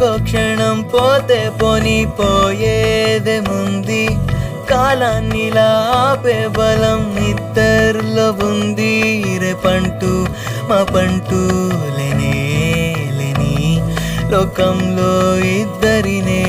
ఒక్కో క్షణం పోతే పోని పోయేదేముంది కాలాన్ని ఆపే బలం ఇద్దరిలో ఉంది రేపంటూ మా పంటూ లేని లోకంలో ఇద్దరినే